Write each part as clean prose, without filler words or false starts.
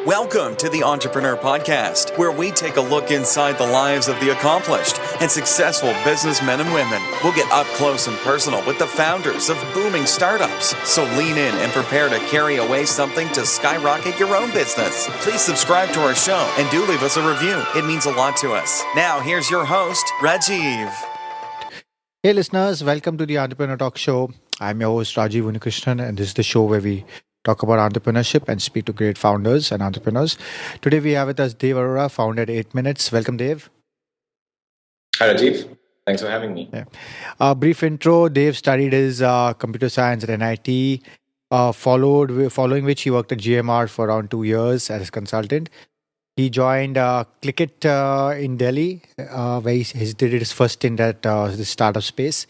Welcome to the Entrepreneur Podcast, where we take a look inside the lives of the accomplished and successful businessmen and women. We'll get up close and personal with the founders of booming startups. So lean in and prepare to carry away something to skyrocket your own business. Please subscribe to our show and do leave us a review. It means a lot to us. Now, here's your host, Rajiv. Hey listeners, welcome to the Entrepreneur Talk Show. I'm your host Rajiv Unikrishnan, and this is the show where we talk about entrepreneurship and speak to great founders and entrepreneurs. Today we have with us Dev Arora, founder at 8 Minutes. Welcome, Dev. Hi, Rajiv. Thanks for having me. Yeah. Brief intro. Dev studied his computer science at NIT, following which he worked at GMR for around 2 years as a consultant. He joined Clickit in Delhi, where he did his first stint at the startup space.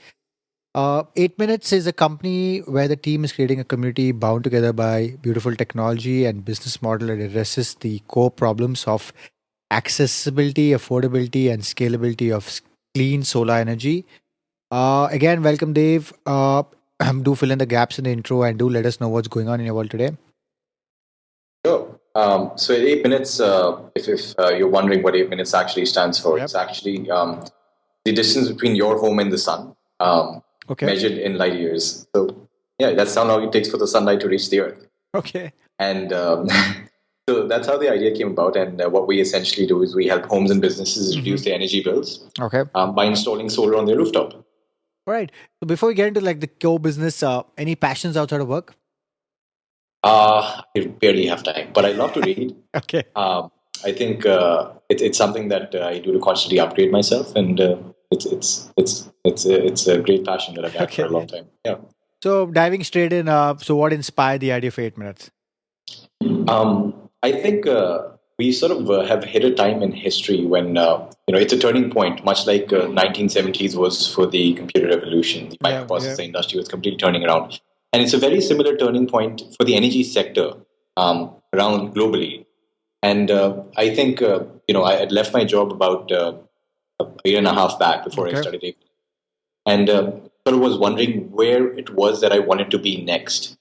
8 Minutes is a company where the team is creating a community bound together by beautiful technology and business model that addresses the core problems of accessibility, affordability, and scalability of clean solar energy. Again, welcome, Dave. Do fill in the gaps in the intro and do let us know what's going on in your world today. Sure. So at 8 Minutes, if you're wondering what 8 Minutes actually stands for, It's actually the distance between your home and the sun. Measured in light years. So, that's how long it takes for the sunlight to reach the earth. Okay. And so that's how the idea came about. And what we essentially do is we help homes and businesses reduce their energy bills by installing solar on their rooftop. All right. So before we get into the core business, any passions outside of work? I barely have time, but I love to read. Okay. I think it's something that I do to constantly upgrade myself, and it's a great passion that I've had for a long time. Yeah. So diving straight in, so what inspired the idea for 8 Minutes? I think we sort of have hit a time in history when it's a turning point, much like 1970s was for the computer revolution. The microprocessor industry was completely turning around, and it's a very similar turning point for the energy sector around globally. And I think I had left my job about a year and a half back before I started it, and sort of was wondering where it was that I wanted to be next.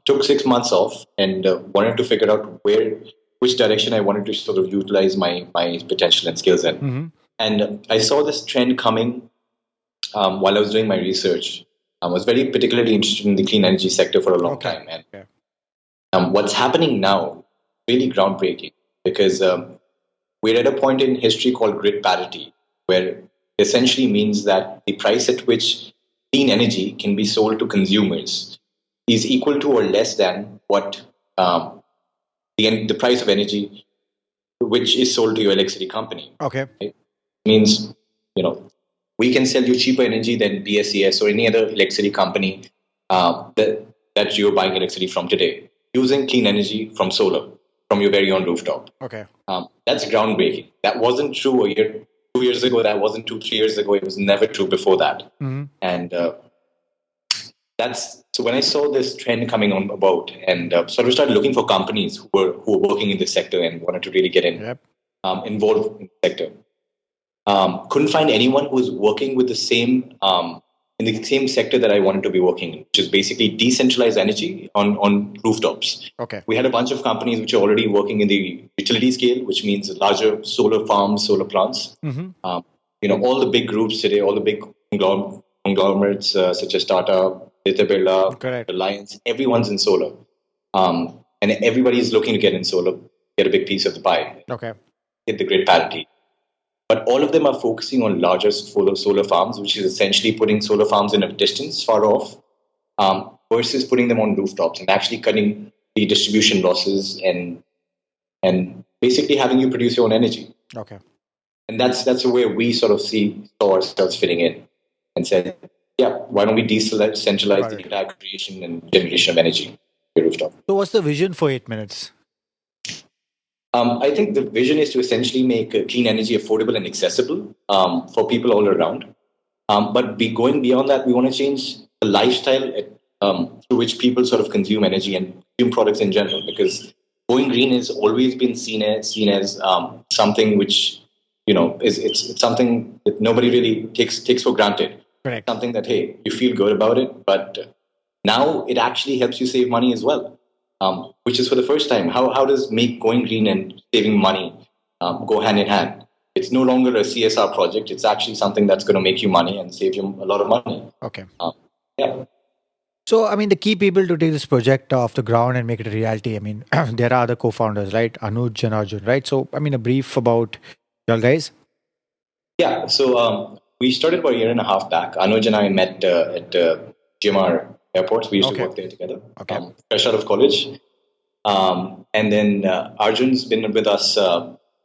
Took 6 months off and wanted to figure out which direction I wanted to sort of utilize my potential and skills in. Mm-hmm. And I saw this trend coming while I was doing my research. I was very particularly interested in the clean energy sector for a long time. And what's happening now is really groundbreaking, because we're at a point in history called grid parity, where it essentially means that the price at which clean energy can be sold to consumers is equal to or less than what the price of energy which is sold to your electricity company. Okay. It means, we can sell you cheaper energy than BSES or any other electricity company that you're buying electricity from today, using clean energy from solar, from your very own rooftop. Okay. That's groundbreaking. That wasn't true 2 years ago. That wasn't 3 years ago. It was never true before that. Mm-hmm. And so when I saw this trend coming on about, and sort of started looking for companies who were working in this sector and wanted to really get involved in the sector. Couldn't find anyone who was working with the same in the same sector that I wanted to be working in, which is basically decentralized energy on rooftops. Okay. We had a bunch of companies which are already working in the utility scale, which means larger solar farms, solar plants. Mm-hmm. All the big groups today, all the big conglomerates such as Tata, Aditya Birla, Reliance, everyone's in solar. And everybody is looking to get in solar, get a big piece of the pie. Okay. Get the grid parity. But all of them are focusing on larger solar farms, which is essentially putting solar farms in a distance far off, versus putting them on rooftops and actually cutting the distribution losses and basically having you produce your own energy. Okay. And that's where we sort of saw ourselves fitting in and said, why don't we decentralize the entire creation and generation of energy on your rooftop? So what's the vision for 8 Minutes? I think the vision is to essentially make clean energy affordable and accessible for people all around. But going beyond that, we want to change the lifestyle through which people sort of consume energy and consume products in general. Because going green has always been seen as something which it's something that nobody really takes for granted. Correct. Something that you feel good about it, but now it actually helps you save money as well. which is for the first time. How does going green and saving money go hand in hand? It's no longer a CSR project. It's actually something that's going to make you money and save you a lot of money. Okay. Yeah. So, I mean, the key people to take this project off the ground and make it a reality, I mean, there are other co-founders, right? Anuj and Arjun, right? So, I mean, a brief about y'all guys. Yeah. So we started about a year and a half back. Anuj and I met at GMR Airport. We used to work there together. Okay. Fresh out of college. And then Arjun's been with us.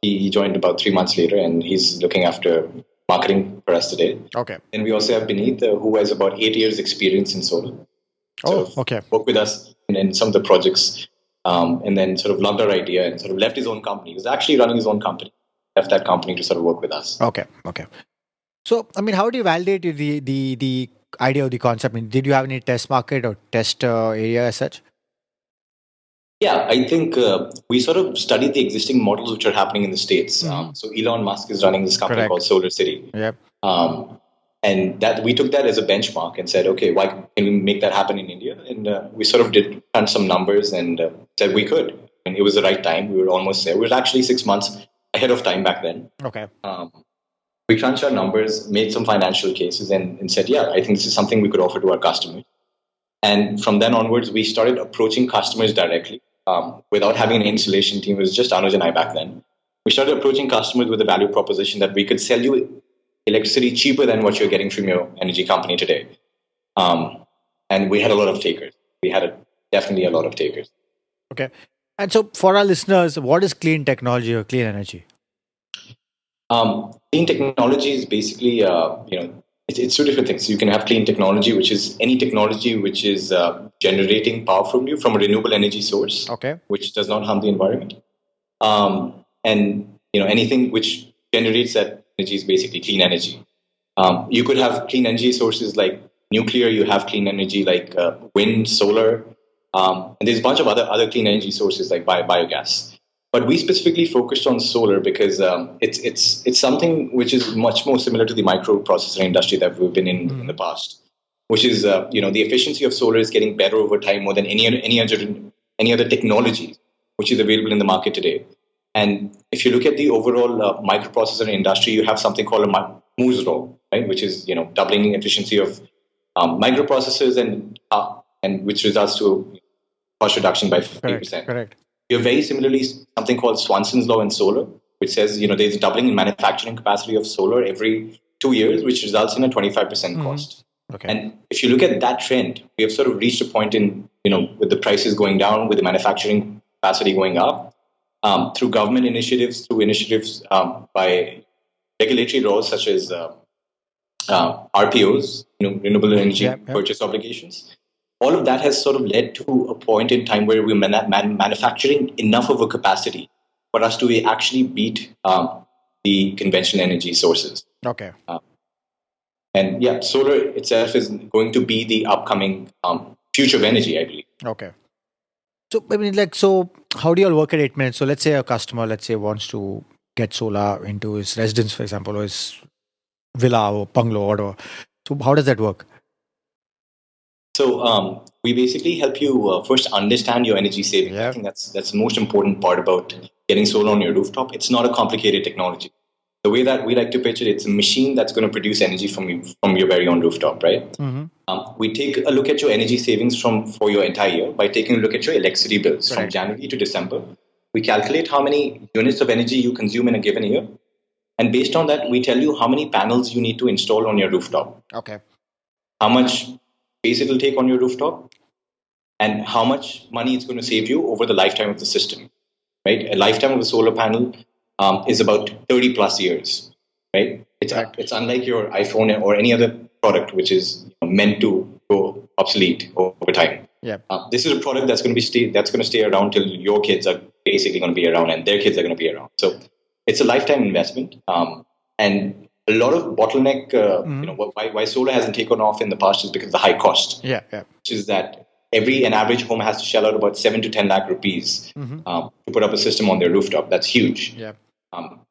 He joined about 3 months later, and he's looking after marketing for us today. Okay. And we also have Beneath, who has about 8 years experience in solar. Okay. Worked with us in some of the projects, and then sort of loved our idea and sort of left his own company. He was actually running his own company, left that company to sort of work with us. Okay. So, I mean, how do you validate the idea of the concept? I mean, did you have any test market or test area as such? Yeah, I think we sort of studied the existing models which are happening in the States. So Elon Musk is running this company called Solar City. Yep. And that we took that as a benchmark and said, okay, why can we make that happen in India? And we sort of done some numbers and said we could. And it was the right time. We were almost there. We were actually 6 months ahead of time back then. Okay. We crunched our numbers, made some financial cases, and said, yeah, I think this is something we could offer to our customers. And from then onwards, we started approaching customers directly without having an installation team. It was just Anuj and I back then. We started approaching customers with a value proposition that we could sell you electricity cheaper than what you're getting from your energy company today. And we had a lot of takers. We had definitely a lot of takers. Okay. And so for our listeners, what is clean technology or clean energy? Clean technology is basically, it's two different things. You can have clean technology, which is any technology which is generating power from you from a renewable energy source, which does not harm the environment. And anything which generates that energy is basically clean energy. You could have clean energy sources like nuclear. You have clean energy like wind, solar, and there's a bunch of other clean energy sources like biogas. But we specifically focused on solar because it's something which is much more similar to the microprocessor industry that we've been in the past, which is the efficiency of solar is getting better over time more than any other technology which is available in the market today. And if you look at the overall microprocessor industry, you have something called a Moore's law, right, which is doubling efficiency of microprocessors and which results to cost reduction by 50%. Correct. You have very similarly something called Swanson's law in solar, which says there's a doubling in manufacturing capacity of solar every 2 years, which results in a 25% cost. Okay. And if you look at that trend, we have sort of reached a point in with the prices going down, with the manufacturing capacity going up, through government initiatives, by regulatory laws such as RPOs, renewable energy purchase obligations. All of that has sort of led to a point in time where we're manufacturing enough of a capacity for us to actually beat the conventional energy sources. Okay. And solar itself is going to be the upcoming future of energy, I believe. Okay. So, I mean, so how do you all work at 8 minutes? So let's say a customer, wants to get solar into his residence, for example, or his villa or bungalow or whatever. So how does that work? So we basically help you first understand your energy savings. Yeah. I think that's the most important part about getting solar on your rooftop. It's not a complicated technology. The way that we like to pitch it, it's a machine that's going to produce energy from your very own rooftop, right? Mm-hmm. We take a look at your energy savings for your entire year by taking a look at your electricity bills from January to December. We calculate how many units of energy you consume in a given year. And based on that, we tell you how many panels you need to install on your rooftop. Okay. How much space it will take on your rooftop, and how much money it's going to save you over the lifetime of the system, right? A lifetime of a solar panel is about 30 plus years, right? It's unlike your iPhone or any other product which is meant to go obsolete over time. Yeah. This is a product that's going to stay around till your kids are basically going to be around and their kids are going to be around. So it's a lifetime investment, and a lot of bottleneck, why solar hasn't taken off in the past is because of the high cost. Yeah. Which is that an average home has to shell out about 7 to 10 lakh rupees to put up a system on their rooftop. That's huge. Yeah.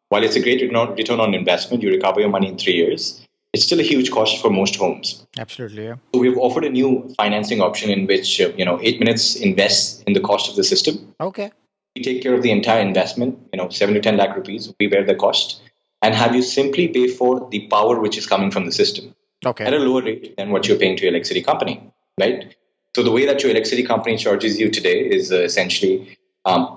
While it's a great return on investment, you recover your money in 3 years. it's still a huge cost for most homes. Absolutely, yeah. So we've offered a new financing option in which 8 minutes invests in the cost of the system. Okay. We take care of the entire investment, 7 to 10 lakh rupees. We bear the cost and have you simply pay for the power which is coming from the system at a lower rate than what you're paying to your electricity company, right? So the way that your electricity company charges you today is essentially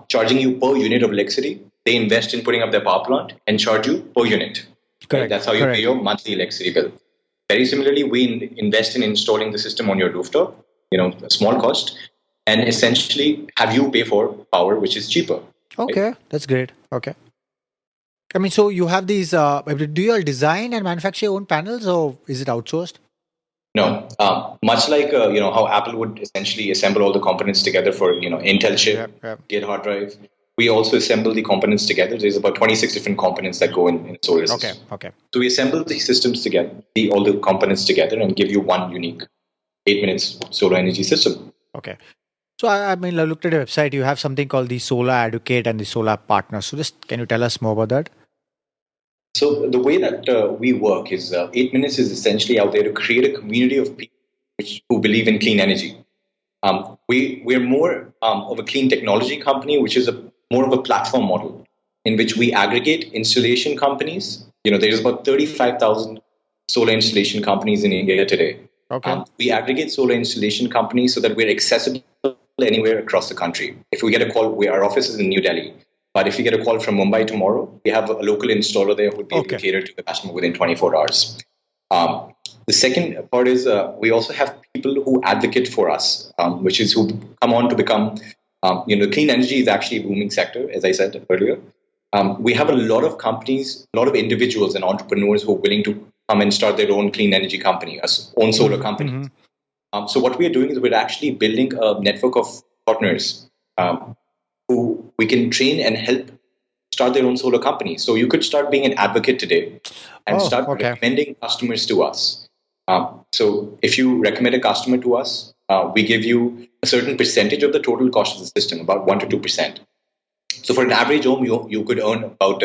charging you per unit of electricity. They invest in putting up their power plant and charge you per unit. Correct. Right? That's how you pay your monthly electricity bill. Very similarly, we invest in installing the system on your rooftop, a small cost, and essentially have you pay for power, which is cheaper. Okay, right? That's great. Okay. I mean, so you have these, do you all design and manufacture your own panels, or is it outsourced? No. Much like, how Apple would essentially assemble all the components together for, Intel chip, Gate hard drive. We also assemble the components together. There's about 26 different components that go in solar systems. Okay. So we assemble the systems together, all the components together, and give you one unique 8 minutes solar energy system. Okay. So I mean, I looked at your website. You have something called the Solar Advocate and the Solar Partner. So just can you tell us more about that? So the way that we work is 8 minutes is essentially out there to create a community of people who believe in clean energy. We're more of a clean technology company, which is more of a platform model in which we aggregate installation companies. There's about 35,000 solar installation companies in India today. Okay. We aggregate solar installation companies so that we're accessible anywhere across the country. If we get a call, our office is in New Delhi. But if you get a call from Mumbai tomorrow, we have a local installer there who would be able to cater to the customer within 24 hours. The second part is we also have people who advocate for us, which is who come on to become, clean energy is actually a booming sector, as I said earlier. We have a lot of companies, a lot of individuals and entrepreneurs who are willing to come and start their own clean energy company, own solar company. Mm-hmm. So what we are doing is we're actually building a network of partners who we can train and help start their own solar company. So you could start being an advocate today and start recommending customers to us. So if you recommend a customer to us, we give you a certain percentage of the total cost of the system, about 1 to 2%. So for an average home, you could earn about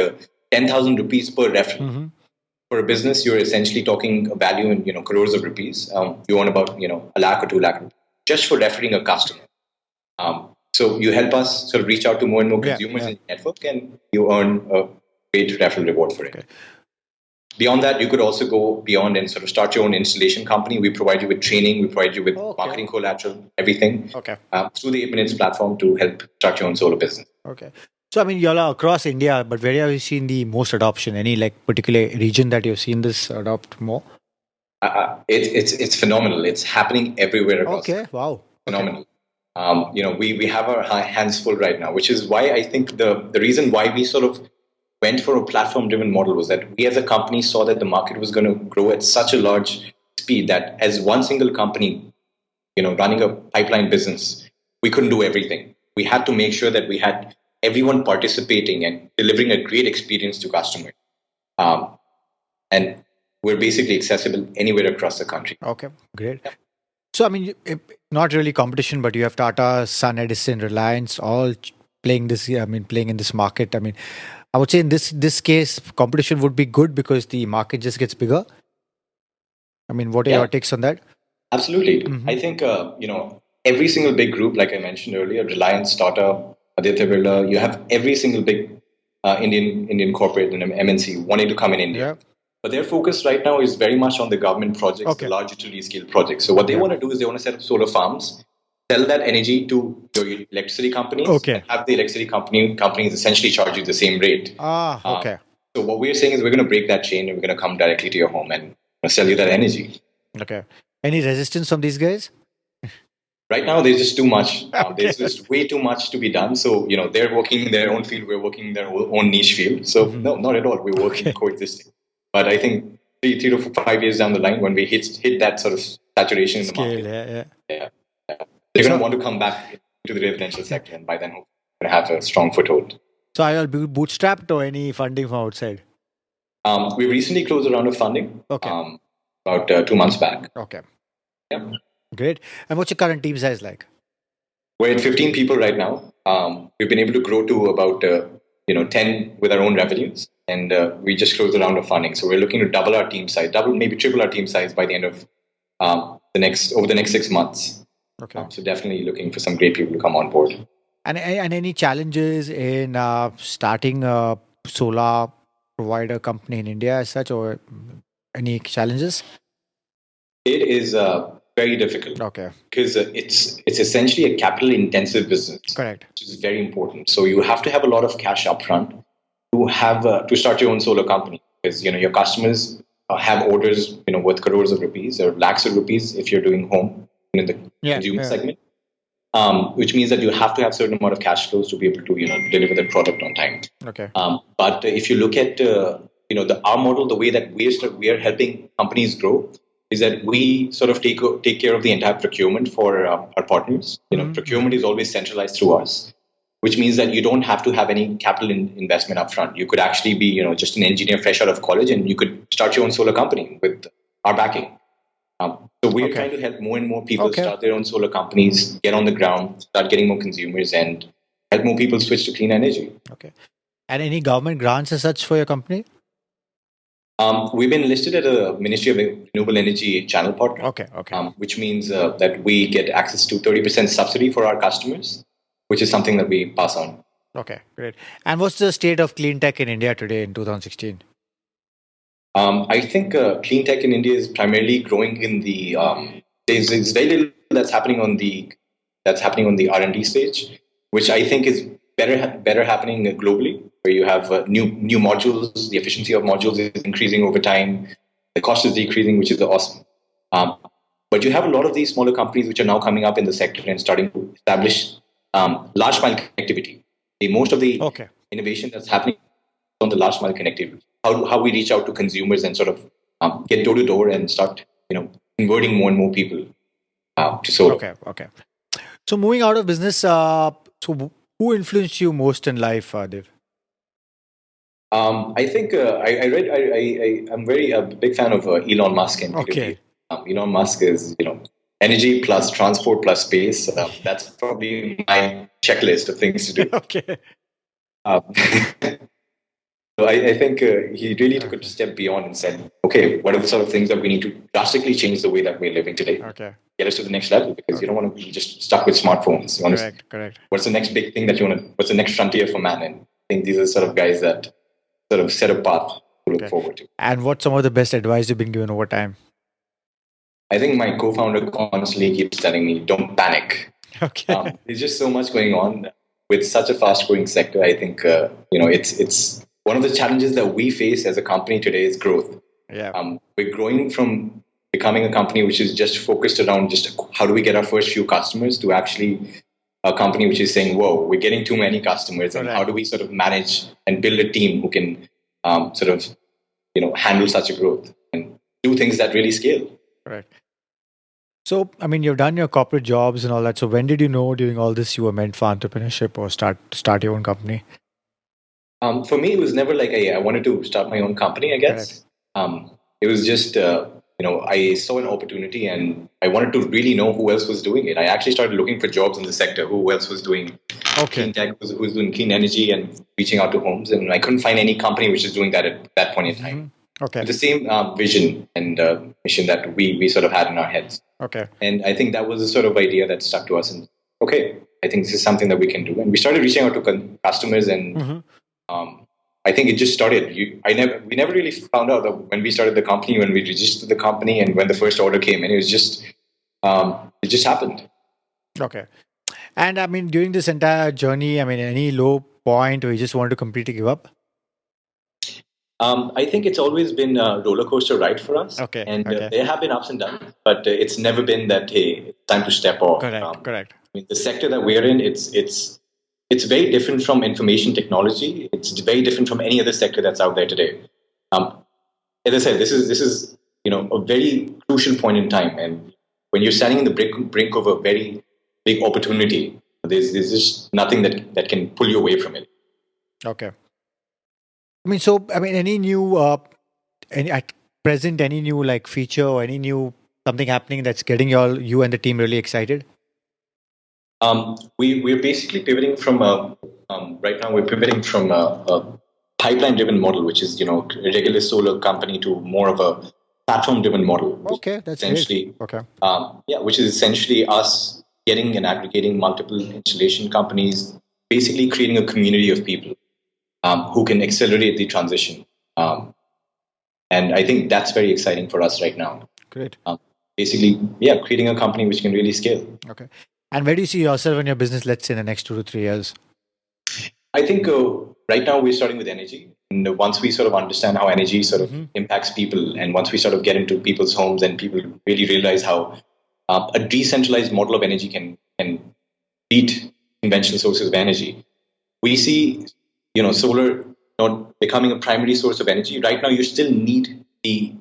10,000 rupees per referral. Mm-hmm. For a business, you're essentially talking a value in crores of rupees. You earn about a lakh or 2 lakh just for referring a customer. So you help us sort of reach out to more and more consumers in the network, and you earn a great referral reward for it. Beyond that, you could also go beyond and sort of start your own installation company. We provide you with training, we provide you with marketing collateral, everything through the 8 minutes platform to help start your own solar business. Okay. So, I mean, you all are across India, but where have you seen the most adoption? Any particular region that you've seen this adopt more? It's phenomenal. It's happening everywhere across. Okay, wow. Phenomenal. We have our hands full right now, which is why I think the reason why we sort of went for a platform-driven model was that we as a company saw that the market was going to grow at such a large speed that as one single company, running a pipeline business, we couldn't do everything. We had to make sure that we had everyone participating and delivering a great experience to customers. And we're basically accessible anywhere across the country. Okay, great. Yeah. So, I mean, not really competition, but you have Tata, Sun, Edison, Reliance, all playing in this market. I mean, I would say in this case, competition would be good because the market just gets bigger. I mean, what are your takes on that? Absolutely. Mm-hmm. I think, every single big group, like I mentioned earlier, Reliance, Tata, Aditya Birla, you have every single big Indian corporate and MNC wanting to come in India. Yeah. But their focus right now is very much on the government projects, the large utility scale projects. So what they want to do is they want to set up solar farms, sell that energy to your electricity companies, and have the electricity companies essentially charge you the same rate. So what we're saying is we're going to break that chain and we're going to come directly to your home and sell you that energy. Okay. Any resistance from these guys? Right now, there's just too much. There's just way too much to be done. So, they're working in their own field. We're working in their own niche field. So, no, not at all. We're working coexisting. But I think 3 to 5 years down the line, when we hit that sort of saturation in the market, they're going to want to come back to the residential sector. And by then, we're going to have a strong foothold. So, are you bootstrapped or any funding from outside? We recently closed a round of funding about 2 months back. Okay. Yeah. Great. And what's your current team size like? We're at 15 people right now. We've been able to grow to about 10 with our own revenues, and we just closed a round of funding. So we're looking to double our team size, maybe triple our team size by the end of over the next 6 months. Okay. So definitely looking for some great people to come on board. And any challenges in starting a solar provider company in India as such, or any challenges? It is very difficult. Okay. Because it's essentially a capital intensive business. Correct. Which is very important. So you have to have a lot of cash upfront to have to start your own solar company, because your customers have orders worth crores of rupees or lakhs of rupees if you're doing home in the consumer segment. Which means that you have to have a certain amount of cash flows to be able to deliver the product on time. Okay. But if you look at our model, the way that we are helping companies grow is that we sort of take care of the entire procurement for our partners. Procurement is always centralized through us, which means that you don't have to have any capital investment upfront. You could actually be just an engineer fresh out of college, and you could start your own solar company with our backing. So we're trying to help more and more people start their own solar companies, get on the ground, start getting more consumers, and help more people switch to clean energy. Okay. And any government grants as such for your company? We've been listed at a Ministry of Renewable Energy channel partner. Okay. Which means that we get access to 30% subsidy for our customers, which is something that we pass on. Okay, great. And what's the state of clean tech in India today in 2016? I think clean tech in India is primarily growing in the. There's very little that's happening on the R&D stage, which I think is better happening globally, where you have new modules. The efficiency of modules is increasing over time. The cost is decreasing, which is awesome. But you have a lot of these smaller companies which are now coming up in the sector and starting to establish large mile connectivity. Most of the innovation that's happening on the last mile connectivity. How we reach out to consumers and sort of get door to door and start converting more and more people to solar. Okay. So moving out of business, so who influenced you most in life, Dev? I think I'm very a big fan of Elon Musk and Elon Musk is energy plus transport plus space. That's probably my checklist of things to do. Okay. So I think he really took a step beyond and said, okay, what are the sort of things that we need to drastically change the way that we're living today? Okay. Get us to the next level, because you don't want to be just stuck with smartphones. You want correct. What's the next big thing that you want to, what's the next frontier for man? And I think these are sort of guys that sort of set a path to look forward to. And what's some of the best advice you've been given over time? I think my co-founder constantly keeps telling me, don't panic. Okay. There's just so much going on with such a fast-growing sector. I think, it's one of the challenges that we face as a company today is growth. Yeah. We're growing from becoming a company which is just focused around just how do we get our first few customers to actually a company which is saying, whoa, we're getting too many customers, and how do we sort of manage and build a team who can handle such a growth and do things that really scale. Right. So, I mean, you've done your corporate jobs and all that. So when did you know during all this you were meant for entrepreneurship or start your own company? For me, it was never like I wanted to start my own company, I guess. It was just, I saw an opportunity and I wanted to really know who else was doing it. I actually started looking for jobs in the sector, who else was doing clean tech, who was doing clean energy and reaching out to homes. And I couldn't find any company which is doing that at that point in time. Okay. With the same vision and mission that we sort of had in our heads. Okay. And I think that was the sort of idea that stuck to us. And I think this is something that we can do. And we started reaching out to customers, and I think it just started. We never really found out that when we started the company, when we registered the company, and when the first order came in. It was just it just happened. Okay. And I mean, during this entire journey, I mean, any low point where you just wanted to completely give up? I think it's always been a roller coaster ride for us. Okay. And there have been ups and downs, but it's never been that, hey, it's time to step off. Correct. I mean, the sector that we're in, it's very different from information technology. It's very different from any other sector that's out there today. As I said, this is a very crucial point in time, and when you're standing in the brink of a very big opportunity, there's just nothing that can pull you away from it. Okay. Any new at present, any new like feature or any new something happening that's getting you and the team really excited? We're basically pivoting from right now we're pivoting from a pipeline-driven model, which is a regular solar company, to more of a platform-driven model. Okay, that's essentially great. Okay. Which is essentially us getting and aggregating multiple installation companies, basically creating a community of people who can accelerate the transition. And I think that's very exciting for us right now. Great. Basically, creating a company which can really scale. Okay. And where do you see yourself in your business, let's say, in the next 2 to 3 years? I think right now we're starting with energy. And once we sort of understand how energy sort of impacts people, and once we sort of get into people's homes and people really realize how a decentralized model of energy can beat conventional sources of energy, we see solar not becoming a primary source of energy. Right now, you still need the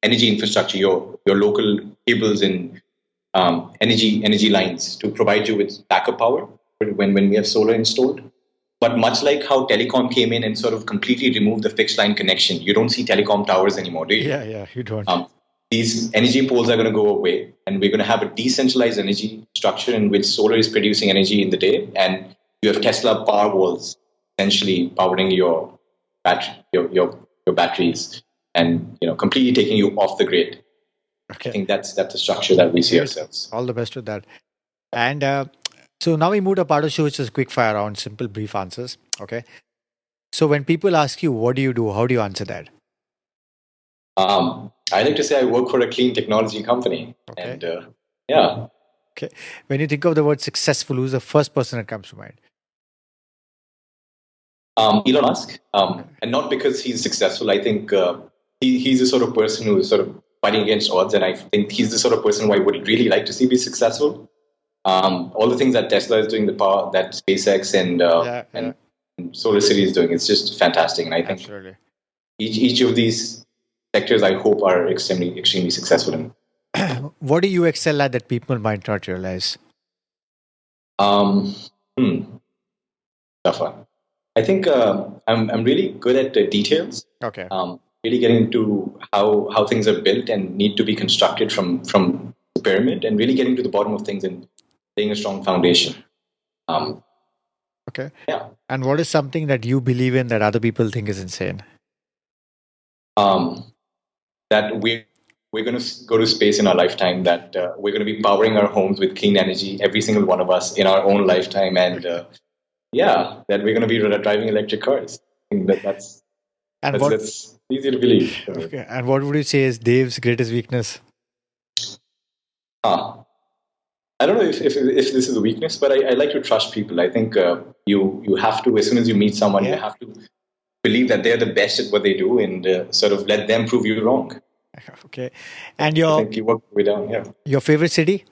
energy infrastructure, your local cables and energy lines to provide you with backup power when we have solar installed. But much like how telecom came in and sort of completely removed the fixed line connection, you don't see telecom towers anymore, do you? Yeah, you don't. These energy poles are going to go away, and we're going to have a decentralized energy structure in which solar is producing energy in the day, and you have Tesla power walls essentially powering your batteries, and completely taking you off the grid. Okay. I think that's the structure that we see ourselves. All the best with that. And so now we move to a part of the show which is quick fire round, simple, brief answers. Okay. So when people ask you, what do you do? How do you answer that? I like to say I work for a clean technology company. Okay. And yeah. Okay. When you think of the word successful, who's the first person that comes to mind? Elon Musk. And not because he's successful. I think he's the sort of person who's sort of fighting against odds. And I think he's the sort of person who I would really like to see be successful. All the things that Tesla is doing, the power that SpaceX and Solar City is doing, it's just fantastic. And I think absolutely each of these sectors, I hope, are extremely successful in. What do you excel at that people might not realize? Tough one. I think I'm really good at the details. Okay. Really getting into how things are built and need to be constructed from the pyramid, and really getting to the bottom of things and laying a strong foundation. Okay. Yeah. And what is something that you believe in that other people think is insane? That we're going to go to space in our lifetime, that we're going to be powering our homes with clean energy, every single one of us in our own lifetime, and that we're going to be driving electric cars. I think that's easy to believe. Okay. And what would you say is Dev's greatest weakness? I don't know if this is a weakness, but I like to trust people. I think you have to, as soon as you meet someone, you have to believe that they're the best at what they do, and sort of let them prove you wrong. Okay. And I think you work way down, your favorite city?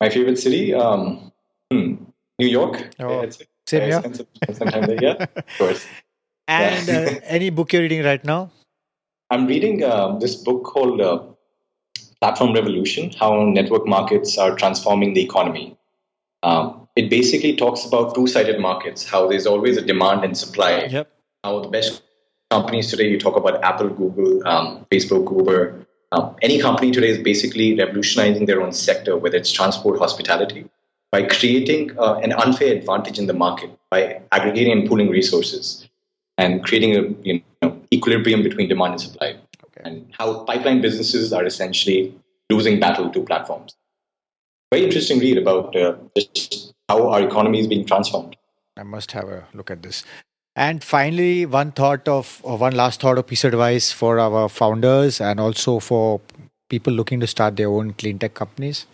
My favorite city? New York. Oh, same here. Sometime there, yeah, of course. And any book you're reading right now? I'm reading this book called Platform Revolution, How Network Markets Are Transforming the Economy. It basically talks about two-sided markets, how there's always a demand and supply. Yep. How the best companies today, you talk about Apple, Google, Facebook, Uber. Any company today is basically revolutionizing their own sector, whether it's transport, hospitality, by creating an unfair advantage in the market, by aggregating and pooling resources, and creating a equilibrium between demand and supply. And how pipeline businesses are essentially losing battle to platforms. Very interesting read about just how our economy is being transformed. I must have a look at this. And finally, one last thought or piece of advice for our founders and also for people looking to start their own clean tech companies.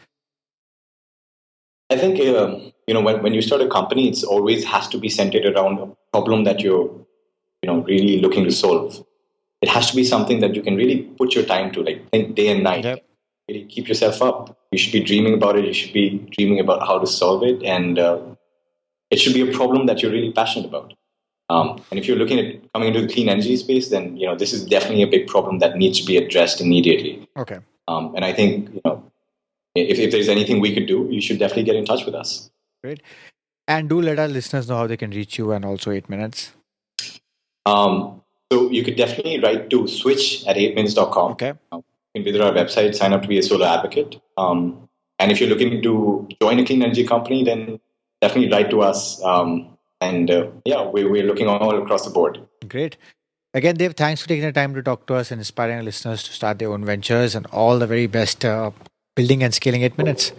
I think when you start a company, it's always has to be centered around a problem that you're really looking to solve. It has to be something that you can really put your time to, like think day and night. Yep. Really keep yourself up. You should be dreaming about it. You should be dreaming about how to solve it. And it should be a problem that you're really passionate about. And if you're looking at coming into the clean energy space, then this is definitely a big problem that needs to be addressed immediately. Okay. And I think if there's anything we could do, you should definitely get in touch with us. Great. And do let our listeners know how they can reach you, and also 8 Minutes. So you could definitely write to switch@8minutes.com. Okay. You can visit our website, sign up to be a solar advocate. And if you're looking to join a clean energy company, then definitely write to us. We're looking all across the board. Great. Again, Dev, thanks for taking the time to talk to us and inspiring our listeners to start their own ventures, and all the very best building and scaling 8 minutes.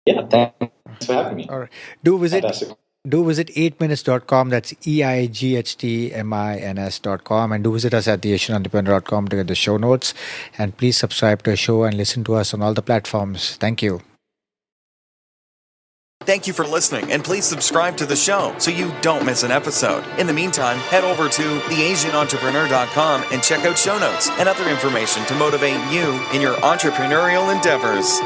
Yeah, thanks for having me. All right. Do visit Fantastic. 8minutes.com. That's EIGHTMINS.com. And do visit us at theasianentrepreneur.com to get the show notes. And please subscribe to the show and listen to us on all the platforms. Thank you. Thank you for listening, and please subscribe to the show so you don't miss an episode. In the meantime, head over to theasianentrepreneur.com and check out show notes and other information to motivate you in your entrepreneurial endeavors.